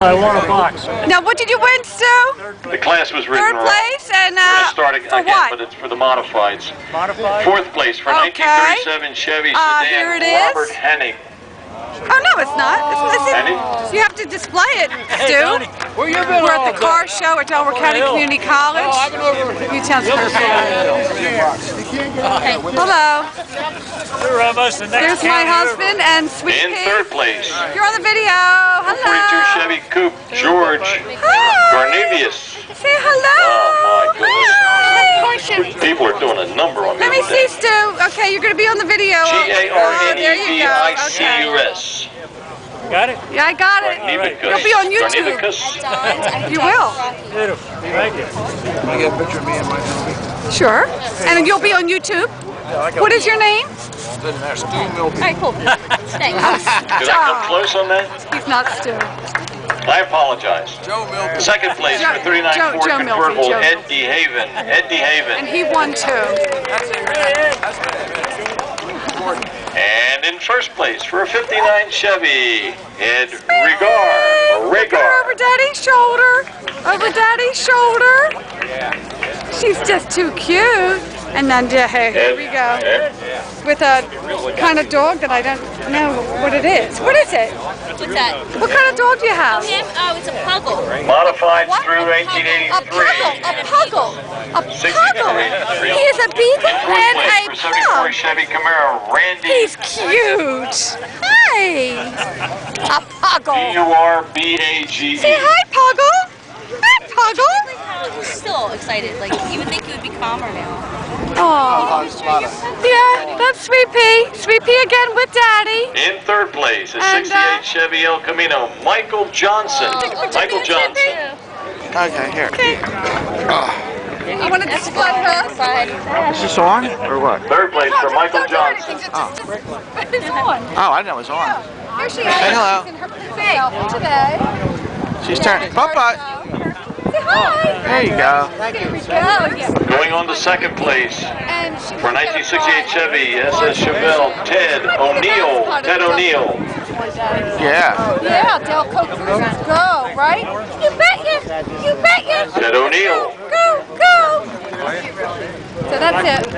I won a box. Now, what did you win, Stu? The class was written Third place, and We're going to start for again, what? but it's for the modifieds. Modified? Fourth place for Okay. 1937 Chevy sedan, here it is. Robert Hennig. Oh, no, it's not. Hennig? You have to display it, Stu. Where you been We're all at the car show at Delaware County Community College. Newtown's first. Hello. There's my husband and Sweetpea. In third place, You're on the video. Hello. 42 Chevy Coupe, George Hi. Garnivius. Say hello. Oh, my goodness. Hi. People are doing a number on Let me me see, Stu. Okay, you're going to be on the video. Oh, there you go. Okay. Garnivius. Got it? Yeah, I got it. You'll be on YouTube. You will. Beautiful. Thank you. Can I get a picture of me and my movie? Sure. And you'll be on YouTube. What is your name? Doesn't matter. Stu Milby. Alright, cool. Thanks. Did I come close on that? He's not Stu. I apologize. Joe Milby. Second place for 39 Ford Joe Milby, convertible, Joe. Ed DeHaven. Ed And DeHaven. he won too. And in first place for a 59 Chevy, Ed Regar. Over Daddy's shoulder. Over Daddy's shoulder. She's just too cute. And then here we go. With a kind of dog that I don't know what it is. What is it? What's that? What kind of dog do you have? Him? Oh, it's a puggle. Modified What? through A 1883. puggle. A 62 puggle. through 83. He is a beagle Fourth and place for a 74 pug. Chevy Camaro, Randy. He's cute. Hi. A puggle. P-U-R-B-A-G-E. Say hi, Puggle. Hi, Puggle. He's still excited. Like, you would think he would be calmer now. Oh, yeah, that's Sweetpea. Sweetpea again with Daddy. In third place, a And, 68 Chevy El Camino, Michael Johnson. Michael Johnson. Okay, here. You want to display her? Is this on or what? Third place for Michael Johnson. It's on. Oh, I didn't know it was on. Here she is. Say hello. She's in her selfie today. She's turning. Bye-bye. Say hi. There you go. There we go. Going on to second place And she for 1968 Chevy SS Chevelle, Ted O'Neill. Ted O'Neill. Yeah. Yeah, Delco Cruiser, go, right? You bet you. You bet you. Ted O'Neill. Go, go. So that's it.